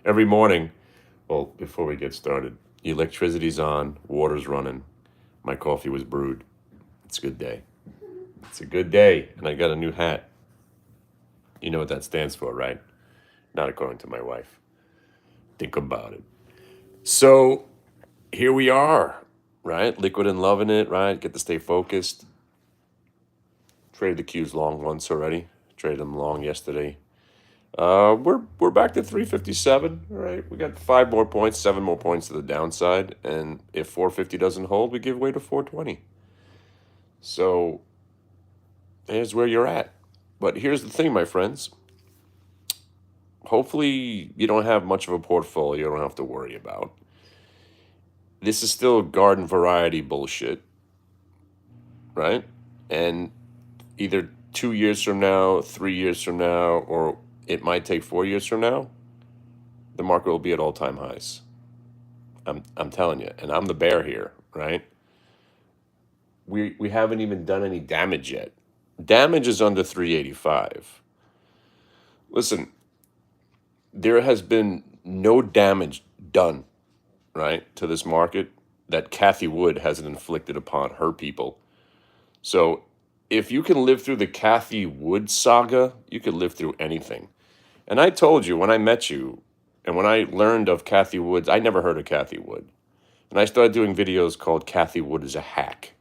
Every morning, well, before we get started, electricity's on, water's running, my coffee was brewed. It's a good day. It's a good day, and I got a new hat. You know what that stands for, right? Not according to my wife. Think about it. So here we are, right? Liquid and loving it, right? Get to stay focused. Traded the Qs long once already. Traded them long yesterday. We're back to 357. All right, we got 5 more points, 7 more points to the downside, and if 450 doesn't hold, we give way to 420. So there's where you're at. But here's the thing, my friends. Hopefully, you don't have much of a portfolio. You don't have to worry about. This is still garden variety bullshit, right? And either 2 years from now, 3 years from now, or it might take 4 years from now, the market will be at all-time highs. I'm telling you, and I'm the bear here, right? We haven't even done any damage yet. Damage is under 385. Listen, there has been no damage done, right, to this market that Kathy Wood hasn't inflicted upon her people. So if you can live through the Kathy Wood saga, you could live through anything. And I told you when I met you and when I learned of Kathy Wood, I never heard of Kathy Wood. And I started doing videos called Kathy Wood is a Hack.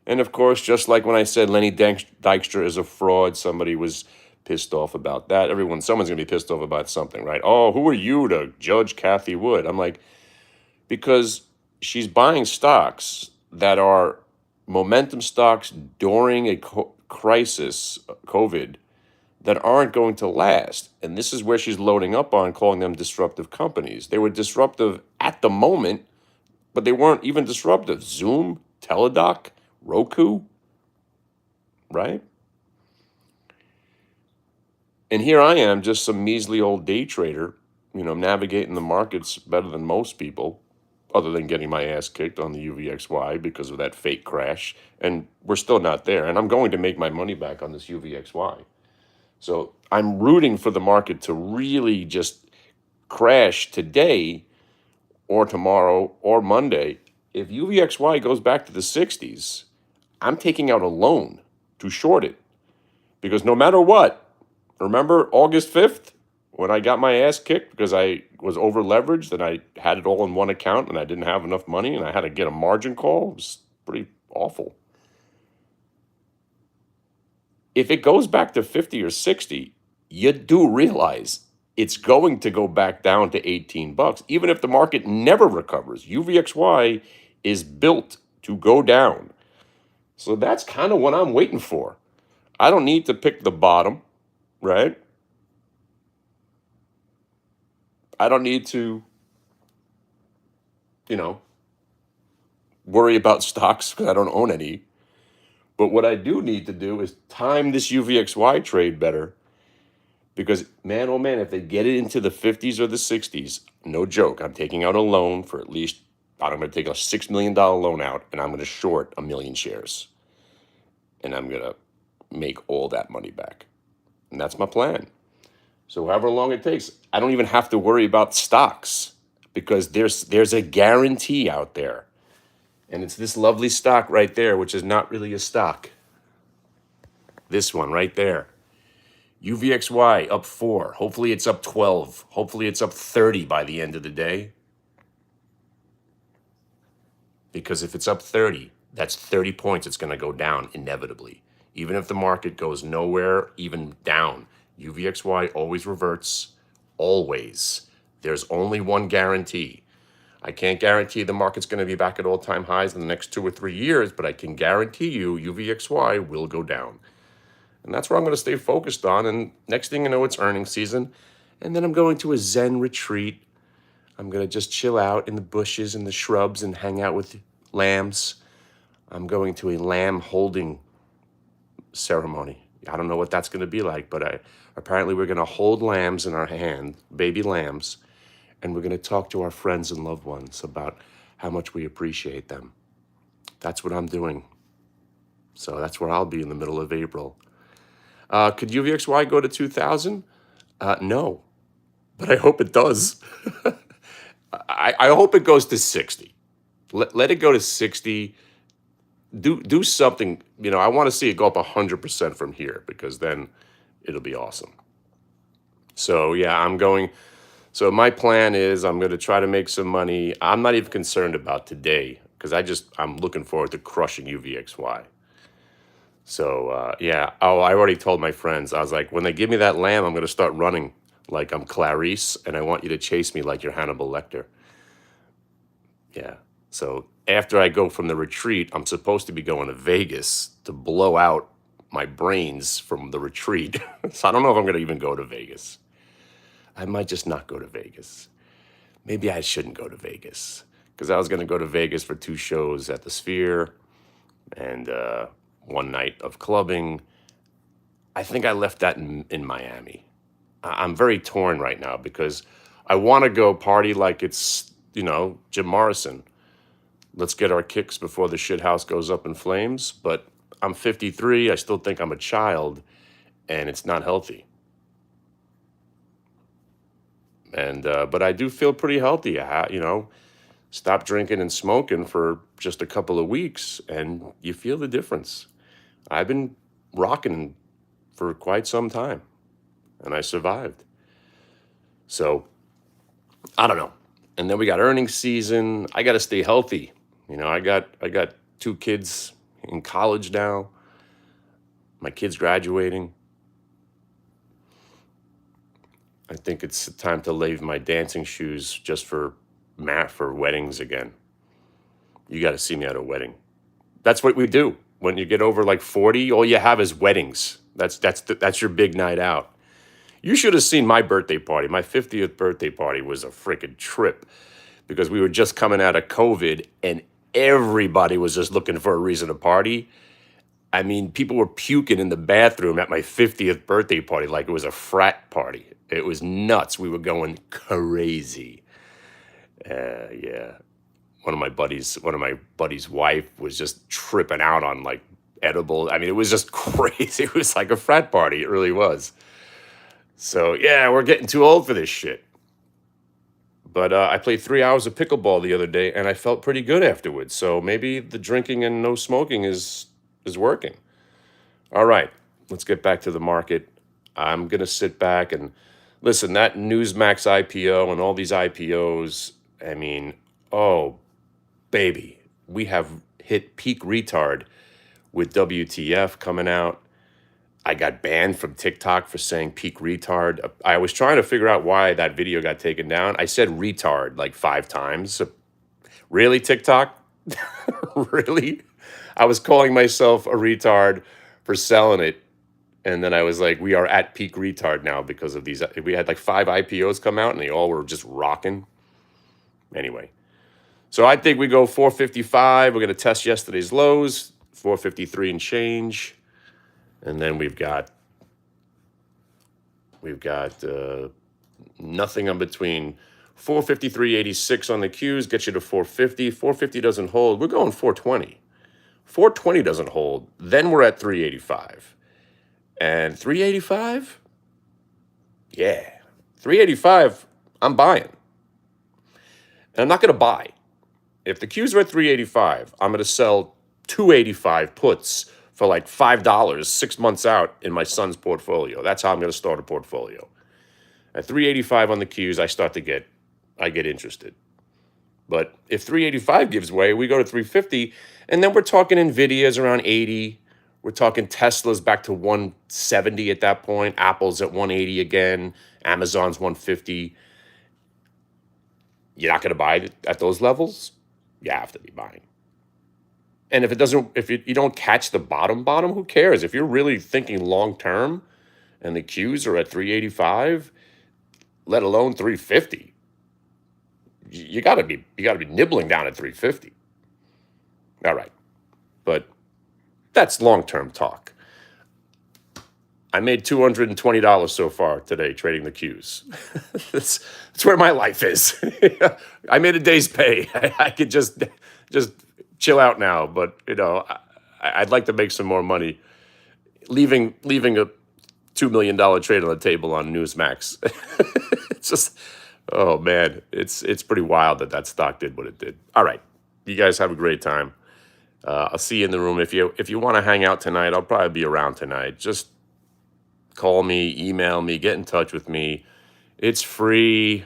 And of course, just like when I said Lenny Dykstra is a fraud, somebody was pissed off about that. Someone's going to be pissed off about something, right? Oh, who are you to judge Kathy Wood? I'm like, because she's buying stocks that are momentum stocks during a crisis, COVID, that aren't going to last. And this is where she's loading up on, calling them disruptive companies. They were disruptive at the moment, but they weren't even disruptive. Zoom, Teladoc, Roku, right? And here I am, just some measly old day trader, navigating the markets better than most people, other than getting my ass kicked on the UVXY because of that fake crash. And we're still not there. And I'm going to make my money back on this UVXY. So I'm rooting for the market to really just crash today or tomorrow or Monday. If UVXY goes back to the 60s, I'm taking out a loan to short it. Because no matter what, remember August 5th when I got my ass kicked because I was over leveraged and I had it all in one account and I didn't have enough money and I had to get a margin call? It was pretty awful. If it goes back to 50 or 60, you do realize it's going to go back down to 18 bucks. Even if the market never recovers, UVXY is built to go down. So that's kind of what I'm waiting for. I don't need to pick the bottom, right? I don't need to, worry about stocks because I don't own any. But what I do need to do is time this UVXY trade better because, man, oh man, if they get it into the 50s or the 60s, no joke, I'm taking out a loan for at least, I'm going to take a $6 million loan out and I'm going to short 1 million shares. And I'm going to make all that money back. And that's my plan. So however long it takes, I don't even have to worry about stocks because there's a guarantee out there. And it's this lovely stock right there, which is not really a stock. This one right there. UVXY up 4. Hopefully it's up 12. Hopefully it's up 30 by the end of the day. Because if it's up 30, that's 30 points. It's going to go down inevitably. Even if the market goes nowhere, even down, UVXY always reverts. Always. There's only one guarantee. I can't guarantee the market's going to be back at all-time highs in the next 2 or 3 years, but I can guarantee you UVXY will go down. And that's where I'm going to stay focused on. And next thing you know, it's earnings season. And then I'm going to a Zen retreat. I'm going to just chill out in the bushes and the shrubs and hang out with lambs. I'm going to a lamb holding ceremony. I don't know what that's going to be like, but apparently we're going to hold lambs in our hand, baby lambs, and we're going to talk to our friends and loved ones about how much we appreciate them. That's what I'm doing. So that's where I'll be in the middle of April. Could UVXY go to 2,000? No. but I hope it does. I hope it goes to 60. Let it go to 60. Do something. I want to see it go up 100% from here, because then it'll be awesome. So yeah, I'm going. So my plan is I'm going to try to make some money. I'm not even concerned about today, because I'm looking forward to crushing UVXY. So yeah. Oh, I already told my friends. I was like, when they give me that lamb, I'm going to start running like I'm Clarice, and I want you to chase me like you're Hannibal Lecter. Yeah. So after I go from the retreat, I'm supposed to be going to Vegas to blow out my brains from the retreat. So I don't know if I'm going to even go to Vegas. I might just not go to Vegas. Maybe I shouldn't go to Vegas, because I was going to go to Vegas for 2 shows at the Sphere and 1 night of clubbing. I think I left that in Miami. I'm very torn right now, because I want to go party like it's, Jim Morrison. Let's get our kicks before the shit house goes up in flames. But I'm 53. I still think I'm a child, and it's not healthy. And but I do feel pretty healthy. Stop drinking and smoking for just a couple of weeks, and you feel the difference. I've been rocking for quite some time, and I survived. So I don't know. And then we got earnings season. I got to stay healthy. I got 2 kids in college now. My kid's graduating. I think it's time to leave my dancing shoes just for weddings again. You got to see me at a wedding. That's what we do. When you get over like 40, all you have is weddings. That's your big night out. You should have seen my birthday party. My 50th birthday party was a freaking trip, because we were just coming out of COVID and everybody was just looking for a reason to party. I mean, people were puking in the bathroom at my 50th birthday party like it was a frat party. It was nuts. We were going crazy. Yeah. One of my buddies' wife was just tripping out on like edible. I mean, it was just crazy. It was like a frat party. It really was. So yeah, we're getting too old for this shit. But I played 3 hours of pickleball the other day, and I felt pretty good afterwards. So maybe the drinking and no smoking is working. All right, let's get back to the market. I'm gonna sit back and listen. That Newsmax IPO and all these IPOs. I mean, oh baby, we have hit peak retard with WTF coming out. I got banned from TikTok for saying peak retard. I was trying to figure out why that video got taken down. I said retard like 5 times. Really, TikTok? Really? I was calling myself a retard for selling it. And then I was like, we are at peak retard now because of these. We had like 5 IPOs come out and they all were just rocking. Anyway, so I think we go 455. We're going to test yesterday's lows, 453 and change. And then we've got nothing in between. 453.86 on the Qs gets you to 450. 450 doesn't hold. We're going 420. 420 doesn't hold. Then we're at 385. And 385? Yeah. 385, I'm buying. And I'm not going to buy. If the Qs are at 385, I'm going to sell 285 puts for like $5 6 months out in my son's portfolio. That's how I'm going to start a portfolio. At 385 on the Qs, I get interested. But if 385 gives way, we go to 350, and then we're talking Nvidia's around 80. We're talking Tesla's back to 170 at that point. Apple's at 180 again. Amazon's 150. You're not going to buy at those levels? You have to be buying. And if you don't catch the bottom, who cares? If you're really thinking long term and the Qs are at 385, let alone 350, you gotta be nibbling down at 350. All right. But that's long-term talk. I made $220 so far today trading the Qs. That's where my life is. I made a day's pay. I could just chill out now, but I'd like to make some more money. Leaving a $2 million trade on the table on Newsmax. Just, oh man, it's pretty wild that that stock did what it did. All right, you guys have a great time. I'll see you in the room. If you want to hang out tonight, I'll probably be around tonight. Just call me, email me, get in touch with me. It's free.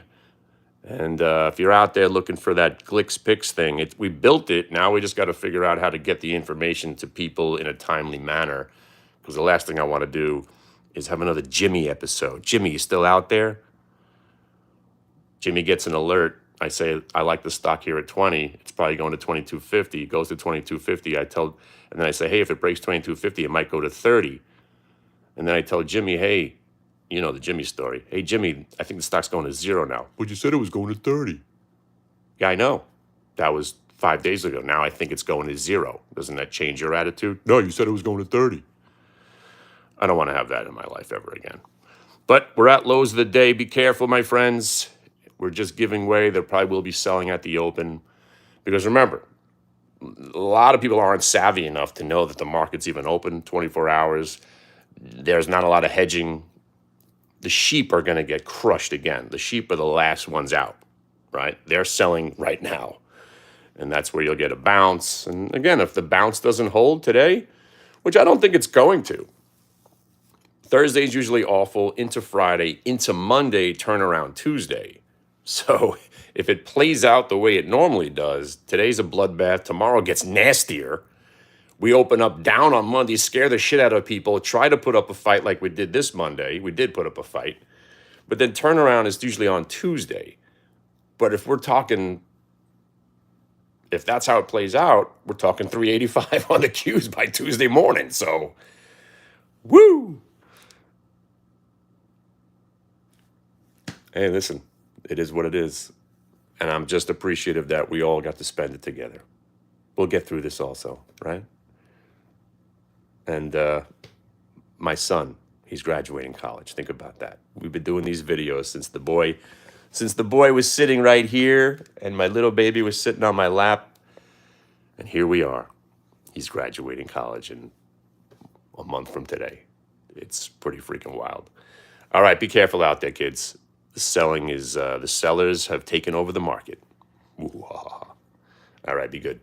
And if you're out there looking for that Glix Pix thing, we built it. Now we just got to figure out how to get the information to people in a timely manner. Because the last thing I want to do is have another Jimmy episode. Jimmy, you still out there? Jimmy gets an alert. I say, I like the stock here at 20. It's probably going to 22.50. It goes to 22.50. And then I say, hey, if it breaks 22.50, it might go to 30. And then I tell Jimmy, hey, you know the Jimmy story. Hey, Jimmy, I think the stock's going to 0 now. But you said it was going to 30. Yeah, I know. That was 5 days ago. Now I think it's going to 0. Doesn't that change your attitude? No, you said it was going to 30. I don't want to have that in my life ever again. But we're at lows of the day. Be careful, my friends. We're just giving way. There probably will be selling at the open. Because remember, a lot of people aren't savvy enough to know that the market's even open 24 hours. There's not a lot of hedging. The sheep are going to get crushed again. The sheep are the last ones out, right? They're selling right now. And that's where you'll get a bounce. And again, if the bounce doesn't hold today, which I don't think it's going to, Thursday's usually awful, into Friday, into Monday, turnaround Tuesday. So if it plays out the way it normally does, today's a bloodbath, tomorrow gets nastier. We open up down on Monday, scare the shit out of people, try to put up a fight like we did this Monday. We did put up a fight. But then turnaround is usually on Tuesday. But if that's how it plays out, we're talking 385 on the Qs by Tuesday morning. So, woo! Hey, listen, it is what it is. And I'm just appreciative that we all got to spend it together. We'll get through this also, right? And my son, he's graduating college. Think about that. We've been doing these videos since the boy was sitting right here and my little baby was sitting on my lap. And here we are. He's graduating college in a month from today. It's pretty freaking wild. All right, be careful out there, kids. The sellers have taken over the market. Ooh, ha, ha, ha. All right, be good.